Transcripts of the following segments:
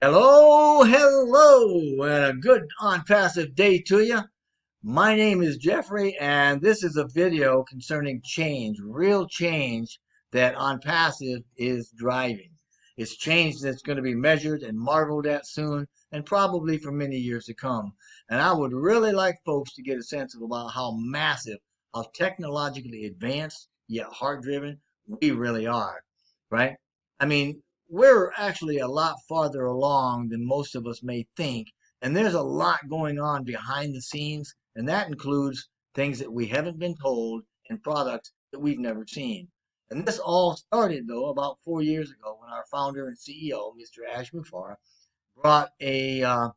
Hello, hello, and a good OnPassive day to you. My name is Jeffrey, and this is a video concerning change, real change that OnPassive is driving. It's change that's going to be measured and marveled at soon, and probably for many years to come. And I would really like folks to get a sense of about how massive, how technologically advanced, yet heart-driven we really are, right? I mean, we're actually a lot farther along than most of us may think, and there's a lot going on behind the scenes, and that includes things that we haven't been told and products that we've never seen. And this all started, though, about 4 years ago when our founder and CEO, Mr. Ash Mufareh, brought a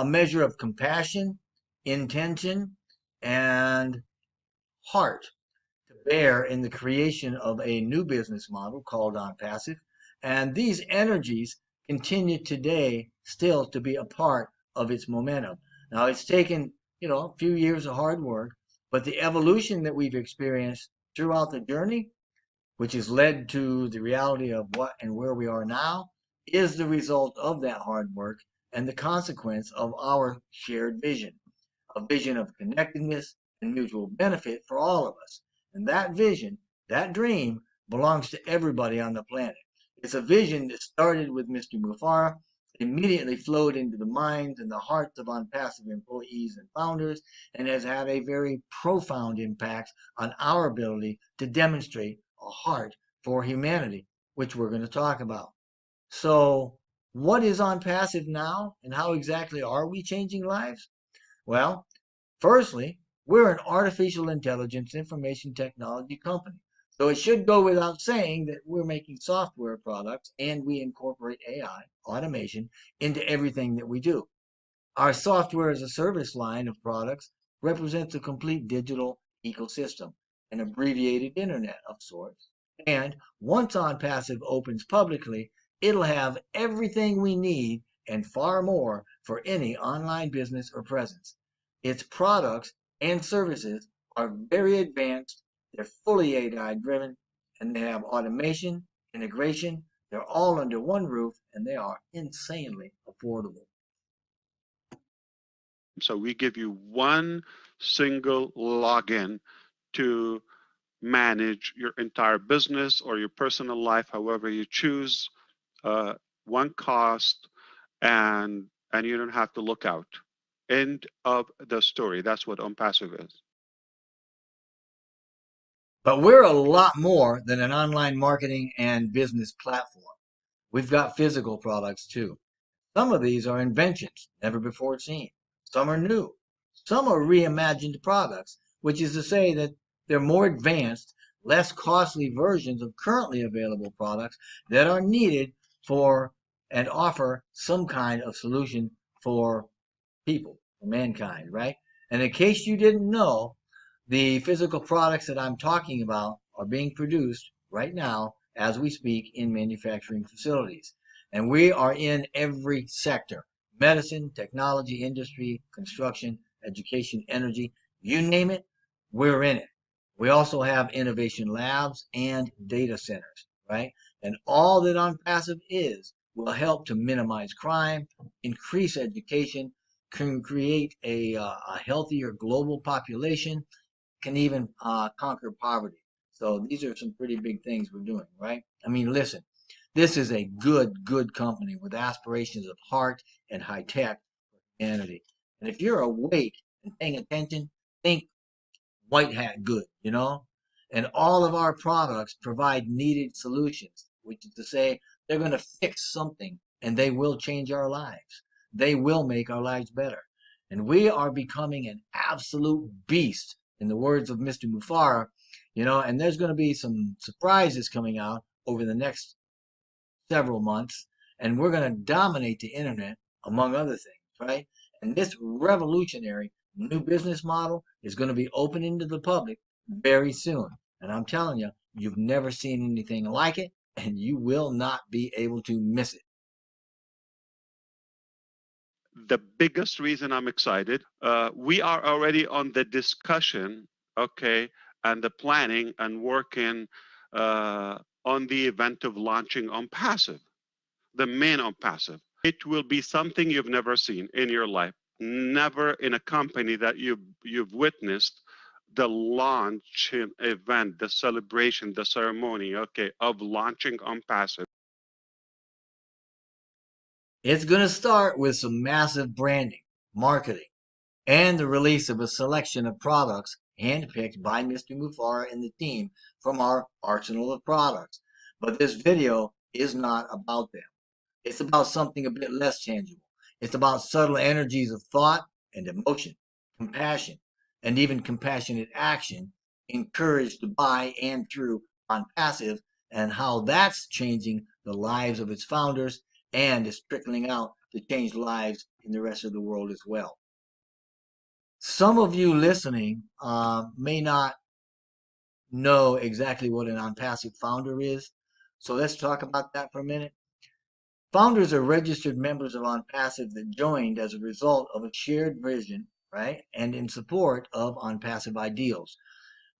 measure of compassion, intention, and heart to bear in the creation of a new business model called OnPassive. And these energies continue today still to be a part of its momentum. Now, it's taken, a few years of hard work, but the evolution that we've experienced throughout the journey, which has led to the reality of what and where we are now, is the result of that hard work and the consequence of our shared vision, a vision of connectedness and mutual benefit for all of us. And that vision, that dream, belongs to everybody on the planet. It's a vision that started with Mr. Mufareh, immediately flowed into the minds and the hearts of OnPassive employees and founders, and has had a very profound impact on our ability to demonstrate a heart for humanity, which we're going to talk about. So, what is OnPassive now, and how exactly are we changing lives? Well, firstly, we're an artificial intelligence information technology company. So it should go without saying that we're making software products and we incorporate AI, automation, into everything that we do. Our software as a service line of products represents a complete digital ecosystem, an abbreviated internet of sorts. And once OnPassive opens publicly, it'll have everything we need and far more for any online business or presence. Its products and services are very advanced, they're fully AI driven, and they have automation, integration. They're all under one roof and they are insanely affordable. So we give you one single login to manage your entire business or your personal life, however you choose. One cost, and you don't have to look out. End of the story. That's what OnPassive is. But we're a lot more than an online marketing and business platform. We've got physical products too. Some of these are inventions never before seen. Some are new. Some are reimagined products, which is to say that they're more advanced, less costly versions of currently available products that are needed for and offer some kind of solution for people, for mankind, right? And in case you didn't know, the physical products that I'm talking about are being produced right now as we speak in manufacturing facilities. And we are in every sector: medicine, technology, industry, construction, education, energy, you name it, we're in it. We also have innovation labs and data centers, right? And all that OnPassive is will help to minimize crime, increase education, can create a healthier global population, can even conquer poverty. So these are some pretty big things we're doing, right? I mean, listen, this is a good company with aspirations of heart and high tech for humanity. And if you're awake and paying attention, think white hat good, you know? And all of our products provide needed solutions, which is to say they're going to fix something and they will change our lives. They will make our lives better. And we are becoming an absolute beast, in the words of Mr. Mufareh, and there's going to be some surprises coming out over the next several months, and we're going to dominate the internet, among other things, right? And this revolutionary new business model is going to be opening to the public very soon. And I'm telling you, you've never seen anything like it, and you will not be able to miss it. The biggest reason I'm excited, we are already on the discussion, okay, and the planning and working on the event of launching OnPassive, the main OnPassive. It will be something you've never seen in your life. Never in a company that you've witnessed the launch event, the celebration, the ceremony, okay, of launching OnPassive. It's going to start with some massive branding, marketing, and the release of a selection of products handpicked by Mr. Mufara and the team from our arsenal of products. But this video is not about them. It's about something a bit less tangible. It's about subtle energies of thought and emotion, compassion, and even compassionate action encouraged by and through OnPassive, and how that's changing the lives of its founders and is trickling out to change lives in the rest of the world as well. Some of you listening may not know exactly what an OnPassive founder is, so let's talk about that for a minute. Founders are registered members of OnPassive that joined as a result of a shared vision, right, and in support of OnPassive ideals.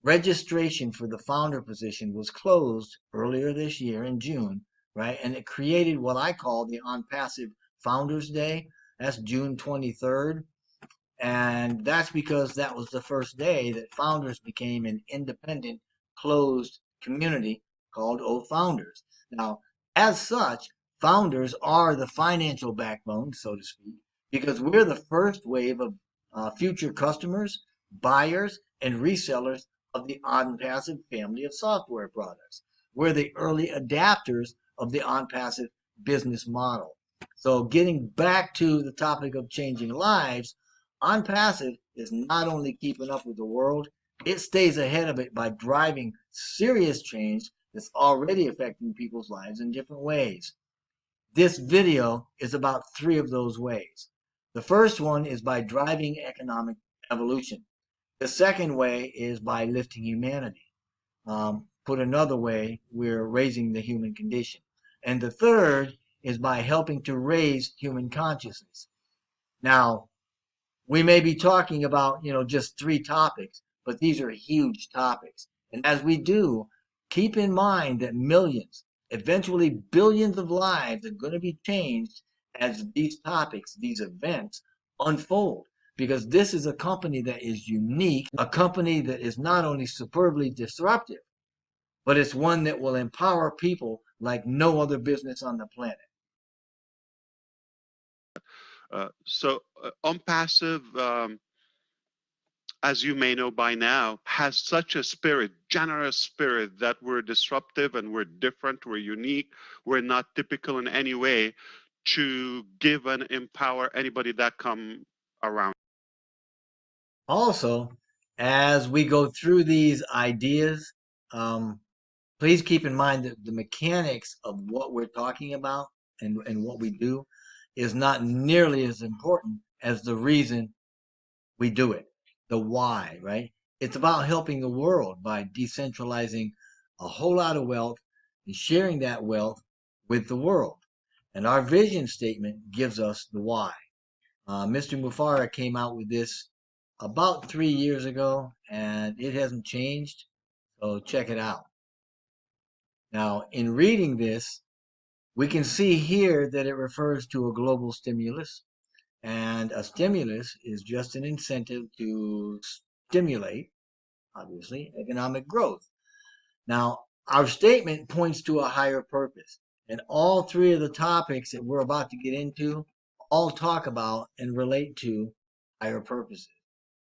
Registration for the founder position was closed earlier this year in June, right, and it created what I call the OnPassive Founders Day. That's June 23rd. And that's because that was the first day that Founders became an independent, closed community called O Founders. Now, as such, Founders are the financial backbone, so to speak, because we're the first wave of future customers, buyers, and resellers of the OnPassive family of software products. We're the early adapters of the OnPassive business model. So, getting back to the topic of changing lives, OnPassive is not only keeping up with the world, it stays ahead of it by driving serious change that's already affecting people's lives in different ways. This video is about three of those ways. The first one is by driving economic evolution. The second way is by lifting humanity. Put another way, we're raising the human condition. And the third is by helping to raise human consciousness. Now, we may be talking about, just three topics, but these are huge topics. And as we do, keep in mind that millions, eventually billions of lives are going to be changed as these topics, these events unfold. Because this is a company that is unique, a company that is not only superbly disruptive, but it's one that will empower people like no other business on the planet. So OnPassive, as you may know by now, has such a spirit, generous spirit, that we're disruptive and we're different, we're unique, we're not typical in any way, to give and empower anybody that come around. Also, as we go through these ideas, please keep in mind that the mechanics of what we're talking about and what we do is not nearly as important as the reason we do it, the why, right? It's about helping the world by decentralizing a whole lot of wealth and sharing that wealth with the world. And our vision statement gives us the why. Mr. Mufara came out with this about 3 years ago, and it hasn't changed. So check it out. Now, in reading this, we can see here that it refers to a global stimulus, and a stimulus is just an incentive to stimulate, obviously, economic growth. Now, our statement points to a higher purpose, and all three of the topics that we're about to get into all talk about and relate to higher purposes,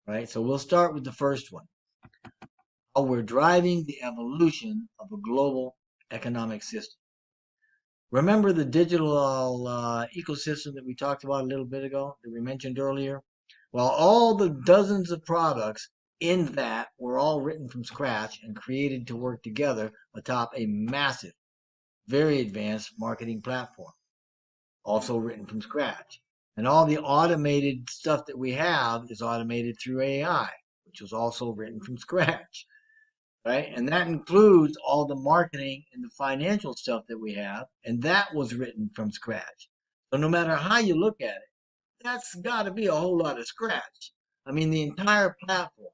right? So we'll start with the first one. How we're driving the evolution of a global economic system. Remember the digital ecosystem that we talked about a little bit ago, that we mentioned earlier? Well, all the dozens of products in that were all written from scratch and created to work together atop a massive, very advanced marketing platform, also written from scratch. And all the automated stuff that we have is automated through AI, which was also written from scratch, right? And that includes all the marketing and the financial stuff that we have, and that was written from scratch. So no matter how you look at it, that's got to be a whole lot of scratch. I mean, the entire platform,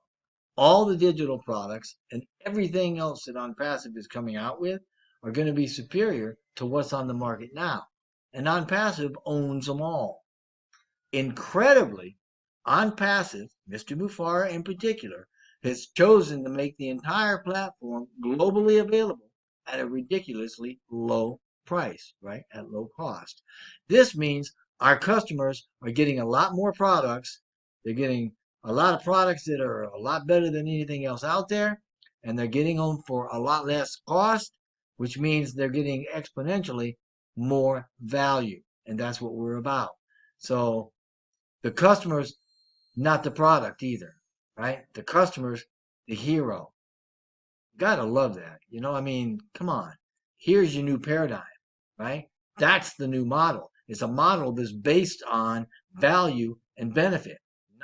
all the digital products, and everything else that OnPassive is coming out with are going to be superior to what's on the market now. and OnPassive owns them all. Incredibly, OnPassive, Mr. Mufara in particular, has chosen to make the entire platform globally available at a ridiculously low price, right? At low cost. This means our customers are getting a lot more products. They're getting a lot of products that are a lot better than anything else out there, and they're getting them for a lot less cost, which means they're getting exponentially more value. And that's what we're about. So the customer's not the product either, right? The customer's the hero. Gotta love that. I mean, come on. Here's your new paradigm, right? That's the new model. It's a model that's based on value and benefit,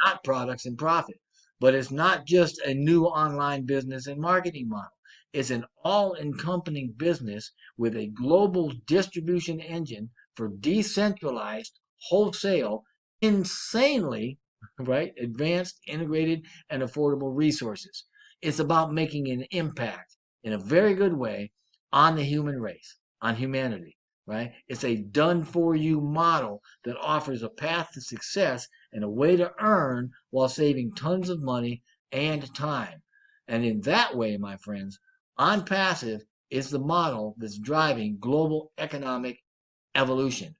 not products and profit. But it's not just a new online business and marketing model. It's an all encompassing business with a global distribution engine for decentralized, wholesale, insanely, right, advanced, integrated, and affordable resources. It's about making an impact in a very good way on the human race, on humanity, right? It's a done for you model that offers a path to success and a way to earn while saving tons of money and time. And in that way, my friends, OnPassive is the model that's driving global economic evolution.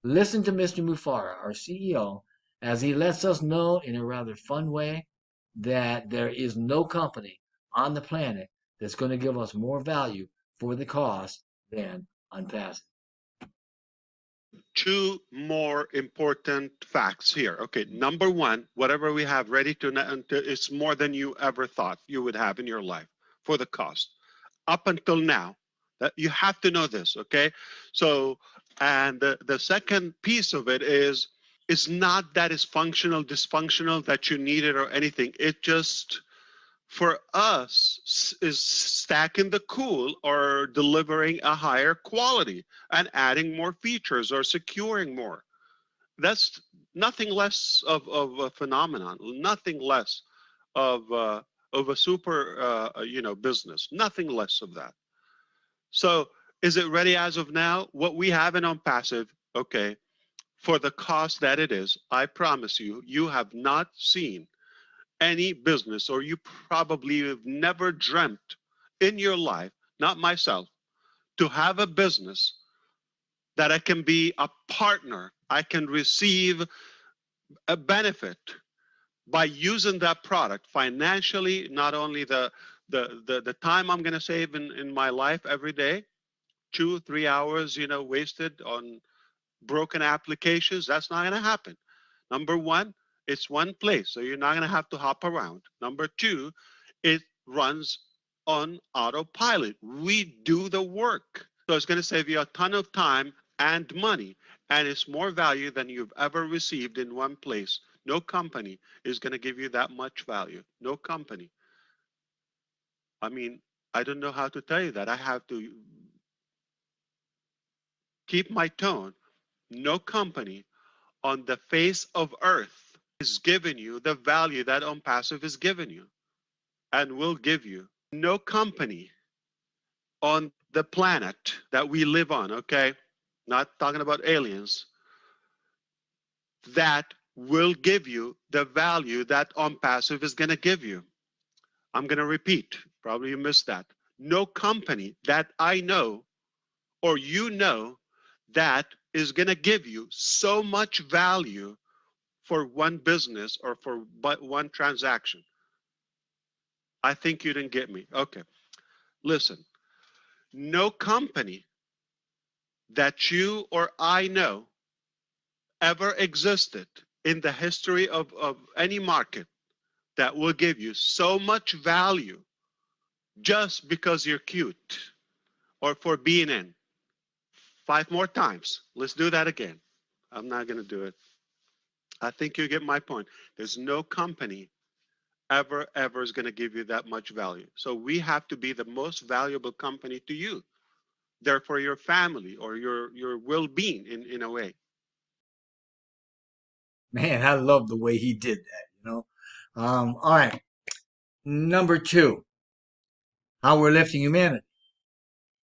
Listen to Mr. Mufara, our CEO, as he lets us know in a rather fun way that there is no company on the planet that's going to give us more value for the cost than OnPassive. Two more important facts here. Okay, number one, whatever we have ready to, it's more than you ever thought you would have in your life for the cost. Up until now, that you have to know this, okay? So, and the second piece of it is, it's not that it's functional, dysfunctional, that you need it or anything. It just, for us, is stacking the cool or delivering a higher quality and adding more features or securing more. That's nothing less of a phenomenon, nothing less of a super business, nothing less of that. So is it ready as of now? What we have in OnPassive, okay, for the cost that it is, I promise you, you have not seen any business, or you probably have never dreamt in your life, not myself, to have a business that I can be a partner, I can receive a benefit by using that product financially, not only the time I'm going to save in my life every day, 2-3 hours, wasted on broken applications. That's not going to happen. Number one, it's one place, so you're not going to have to hop around. Number two, it runs on autopilot. We do the work. So it's going to save you a ton of time and money, and it's more value than you've ever received in one place. No company is going to give you that much value. No company. I mean, I don't know how to tell you that. I have to keep my tone. No company on the face of earth is giving you the value that OnPassive is giving you and will give you. No company on the planet that we live on, okay, not talking about aliens, that will give you the value that OnPassive is going to give you. I'm going to repeat, probably you missed that. No company that I know or that is going to give you so much value for one business or for one transaction. I think you didn't get me. Okay. Listen, no company that you or I know ever existed in the history of any market that will give you so much value just because you're cute or for being in. 5 more times. Let's do that again. I'm not going to do it. I think you get my point. There's no company ever is going to give you that much value. So we have to be the most valuable company to you, therefore your family or your well-being in a way. Man, I love the way he did that. All right. Number two, how we're lifting humanity.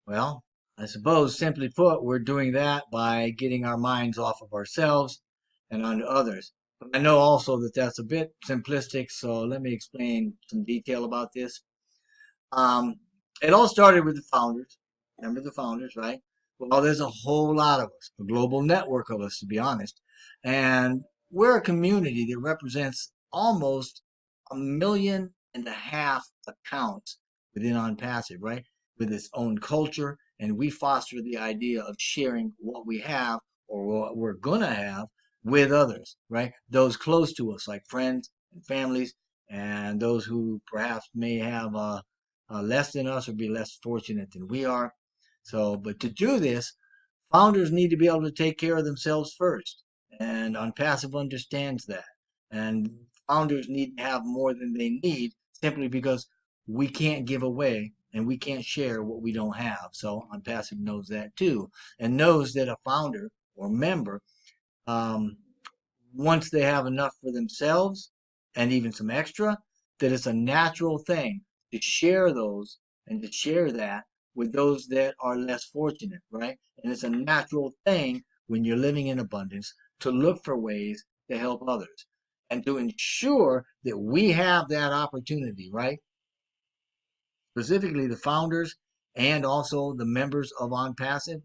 Well, I suppose, simply put, we're doing that by getting our minds off of ourselves and onto others. But I know also that that's a bit simplistic, so let me explain some detail about this. Um, it all started with the founders. Remember the founders, right? Well, there's a whole lot of us, a global network of us, to be honest. And we're a community that represents almost 1.5 million accounts within OnPassive, right? With its own culture. And we foster the idea of sharing what we have or what we're going to have with others, right? Those close to us, like friends and families, and those who perhaps may have less than us or be less fortunate than we are. So, but to do this, founders need to be able to take care of themselves first. And OnPassive understands that. And founders need to have more than they need simply because we can't give away and we can't share what we don't have. So OnPassive knows that too, and knows that a founder or member um, once they have enough for themselves and even some extra, that it's a natural thing to share those and to share that with those that are less fortunate, right? And it's a natural thing when you're living in abundance to look for ways to help others and to ensure that we have that opportunity, right? Specifically, the founders and also the members of OnPassive.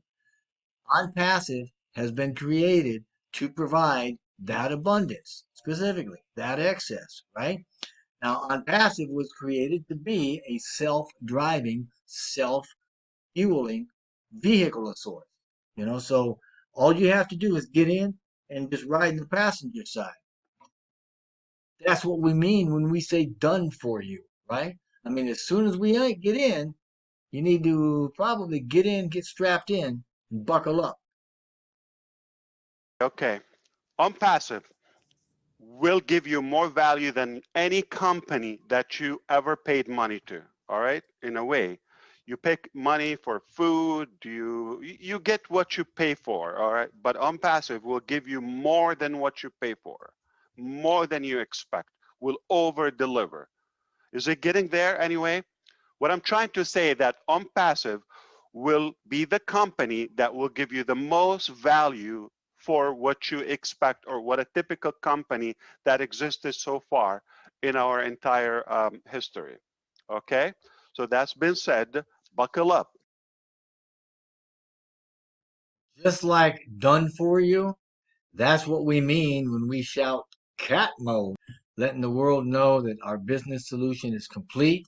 OnPassive has been created to provide that abundance, specifically that excess, right? Now, OnPassive was created to be a self-driving, self-fueling vehicle of sorts. So all you have to do is get in and just ride in the passenger side. That's what we mean when we say done for you, right? I mean, as soon as we get in, you need to probably get in, get strapped in, and buckle up. Okay. OnPassive will give you more value than any company that you ever paid money to. All right, in a way, you pay money for food, you get what you pay for. All right, but OnPassive will give you more than what you pay for, more than you expect, will over deliver. Is it getting there anyway? What I'm trying to say that OnPassive will be the company that will give you the most value for what you expect, or what a typical company that existed so far in our entire history. Okay, so that's been said. Buckle up. Just like done for you, that's what we mean when we shout cat mode, letting the world know that our business solution is complete,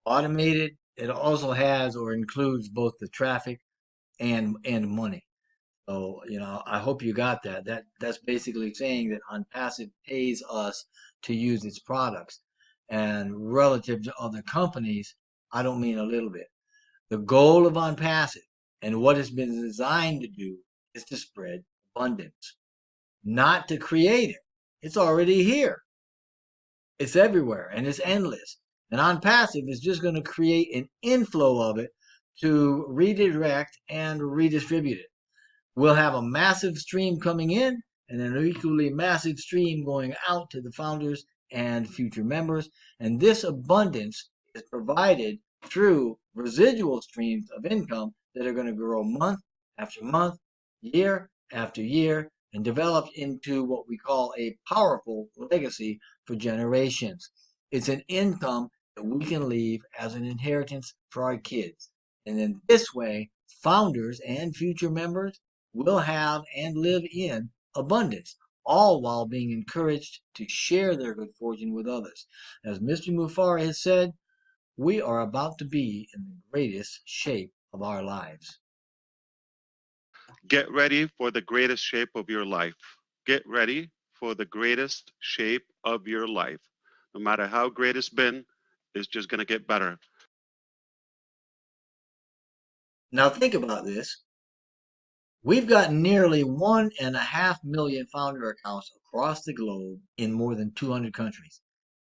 automated. It also has or includes both the traffic and money. So, I hope you got that. That's basically saying that OnPassive pays us to use its products. And relative to other companies, I don't mean a little bit. The goal of OnPassive and what it's been designed to do is to spread abundance, not to create it. It's already here. It's everywhere and it's endless. And OnPassive is just going to create an inflow of it to redirect and redistribute it. We'll have a massive stream coming in and an equally massive stream going out to the founders and future members. And this abundance is provided through residual streams of income that are going to grow month after month, year after year, and develop into what we call a powerful legacy for generations. It's an income that we can leave as an inheritance for our kids. And in this way, founders and future members will have and live in abundance, all while being encouraged to share their good fortune with others. As Mr. Mufara has said, we are about to be in the greatest shape of our lives. Get ready for the greatest shape of your life. Get ready for the greatest shape of your life. No matter how great it's been, it's just going to get better. Now think about this. We've got nearly 1.5 million founder accounts across the globe in more than 200 countries.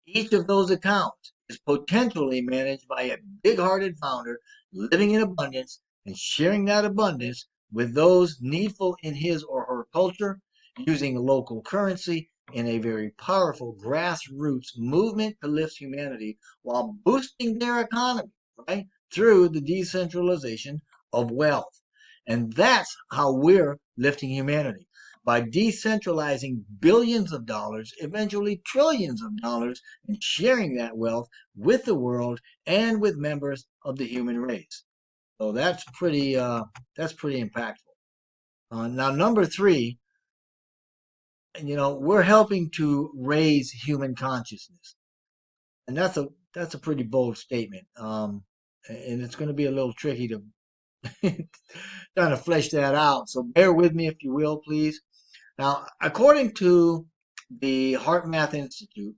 Each of those accounts is potentially managed by a big-hearted founder living in abundance and sharing that abundance with those needful in his or her culture, using local currency in a very powerful grassroots movement to lift humanity while boosting their economy, right? Through the decentralization of wealth. And that's how we're lifting humanity by decentralizing billions of dollars, eventually trillions of dollars, and sharing that wealth with the world and with members of the human race. So that's pretty impactful. Now, number three, we're helping to raise human consciousness, and that's a pretty bold statement. And it's going to be a little tricky to kind of flesh that out. So bear with me if you will, please. Now, according to the Heart Math Institute,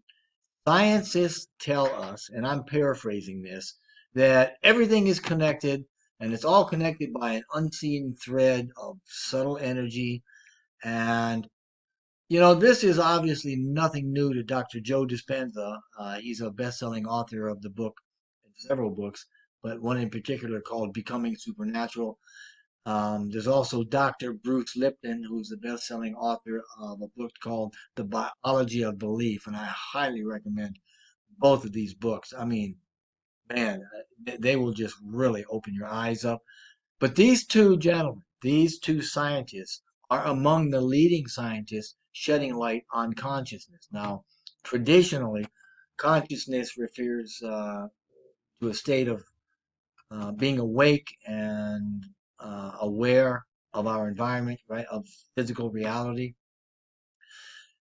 scientists tell us, and I'm paraphrasing this, that everything is connected, and it's all connected by an unseen thread of subtle energy. And this is obviously nothing new to Dr. Joe Dispenza. He's a best-selling author of the book, several books, but one in particular called Becoming Supernatural. There's also Dr. Bruce Lipton, who's the best-selling author of a book called The Biology of Belief, and I highly recommend both of these books. I mean, man, they will just really open your eyes up. But these two gentlemen, these two scientists, are among the leading scientists shedding light on consciousness. Now, traditionally, consciousness refers to a state of being awake and aware of our environment, right, of physical reality.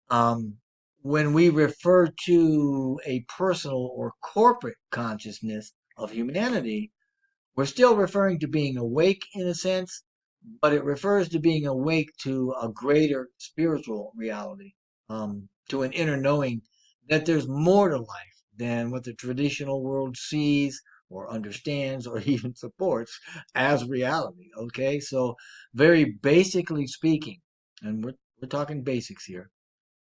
Um, when we refer to a personal or corporate consciousness of humanity, we're still referring to being awake in a sense, but it refers to being awake to a greater spiritual reality, to an inner knowing that there's more to life than what the traditional world sees or understands or even supports as reality. Okay, so very basically speaking, and we're talking basics here.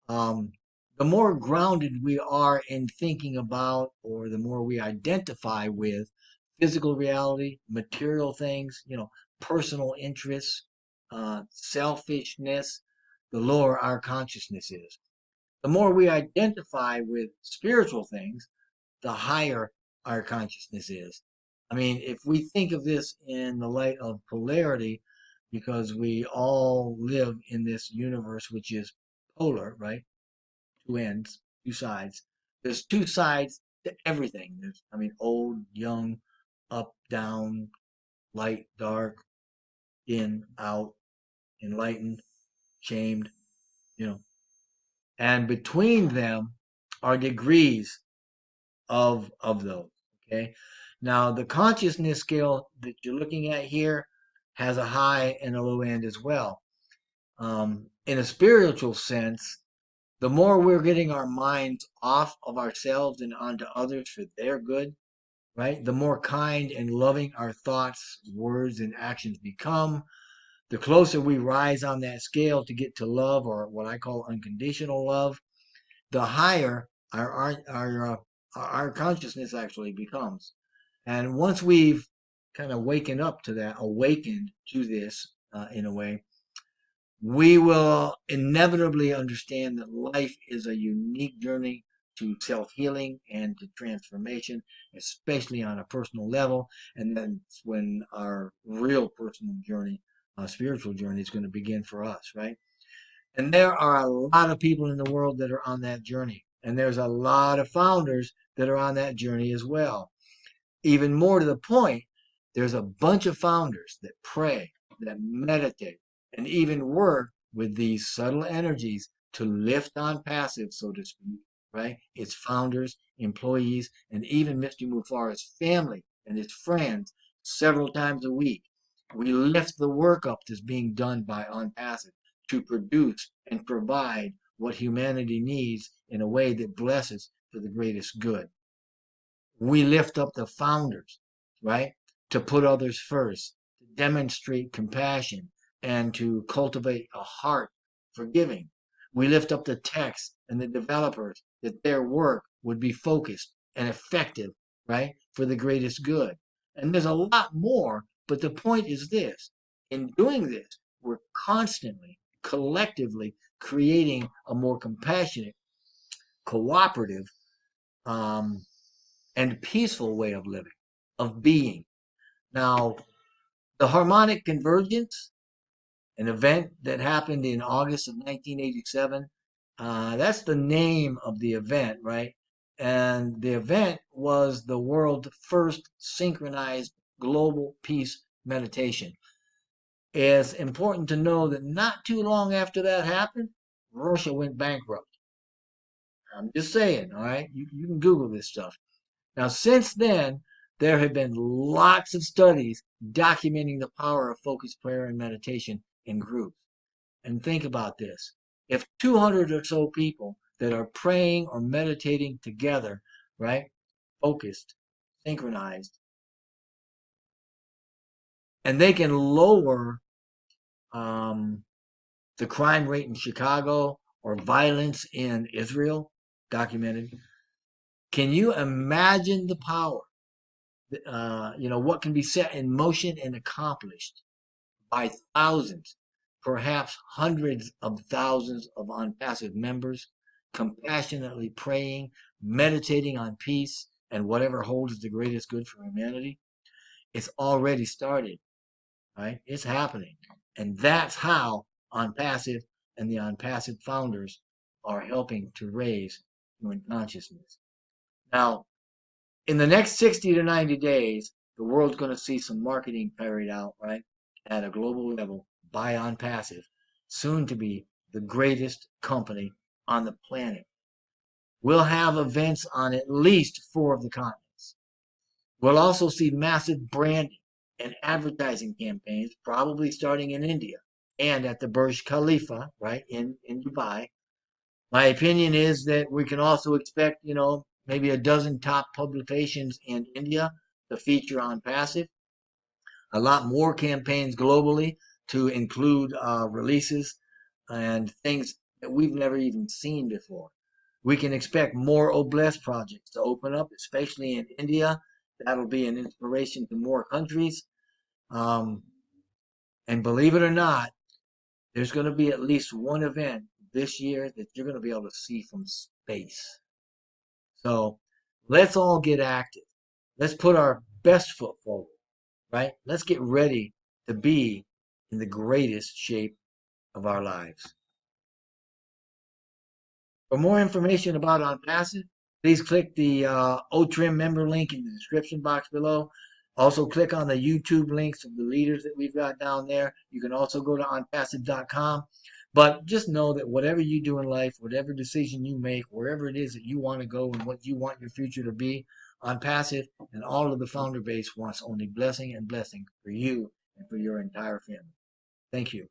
Um, the more grounded we are in thinking about, or the more we identify with physical reality, material things, personal interests, selfishness, the lower our consciousness is. The more we identify with spiritual things, the higher our consciousness is. I mean, if we think of this in the light of polarity, because we all live in this universe which is polar, right? Two ends, two sides. There's two sides to everything. I mean, old, young, up, down, light, dark, in, out, enlightened, shamed, you know. And between them are degrees of those. Okay. Now the consciousness scale that you're looking at here has a high and a low end as well. In a spiritual sense, the more we're getting our minds off of ourselves and onto others for their good, right? The more kind and loving our thoughts, words, and actions become, the closer we rise on that scale to get to love, or what I call unconditional love, the higher our consciousness actually becomes. And once we've kind of awakened to this in a way, we will inevitably understand that life is a unique journey to self-healing and to transformation, especially on a personal level. And that's when our real personal journey, spiritual journey, is going to begin for us, right? And there are a lot of people in the world that are on that journey. And there's a lot of founders that are on that journey as well. Even more to the point, there's a bunch of founders that pray, that meditate, and even work with these subtle energies to lift OnPassive, so to speak, right? Its founders, employees, and even Mr. Mufar's family and his friends several times a week. We lift the work up that's being done by OnPassive to produce and provide what humanity needs in a way that blesses for the greatest good. We lift up the founders, right? To put others first, to demonstrate compassion, and to cultivate a heart for giving. We lift up the techs and the developers that their work would be focused and effective, right? For the greatest good. And there's a lot more, but the point is this. In doing this, we're constantly, collectively creating a more compassionate, cooperative, um, and peaceful way of living, of being. Now, The harmonic convergence, an event that happened in August of 1987. That's the name of the event, right? And the event was the world's first synchronized global peace meditation. It's important to know that not too long after that happened, Russia went bankrupt. I'm just saying, all right? You can Google this stuff. Now, since then, there have been lots of studies documenting the power of focused prayer and meditation in groups. And think about this. If 200 or so people that are praying or meditating together, right, focused, synchronized, and they can lower um, the crime rate in Chicago or violence in Israel, documented, can you imagine the power? What can be set in motion and accomplished by thousands, perhaps hundreds of thousands of OnPassive members, compassionately praying, meditating on peace and whatever holds the greatest good for humanity. It's already started, right? It's happening. And that's how OnPassive and the OnPassive founders are helping to raise human consciousness. Now, in the next 60 to 90 days, the world's going to see some marketing carried out, right, at a global level by OnPassive, soon to be the greatest company on the planet. We'll have events on at least 4 of the continents. We'll also see massive branding and advertising campaigns, probably starting in India and at the Burj Khalifa, right, in Dubai. My opinion is that we can also expect, maybe a dozen top publications in India to feature OnPassive. A lot more campaigns globally to include releases and things that we've never even seen before. We can expect more Oblast projects to open up, especially in India. That'll be an inspiration to more countries. Um, and believe it or not, there's going to be at least one event this year that you're going to be able to see from space. So let's all get active. Let's put our best foot forward, right? Let's get ready to be in the greatest shape of our lives. For more information about OnPassive, please click the OTRIM member link in the description box below. Also, click on the YouTube links of the leaders that we've got down there. You can also go to onpassive.com. But just know that whatever you do in life, whatever decision you make, wherever it is that you want to go and what you want your future to be, OnPassive and all of the founder base wants only blessing and blessing for you and for your entire family. Thank you.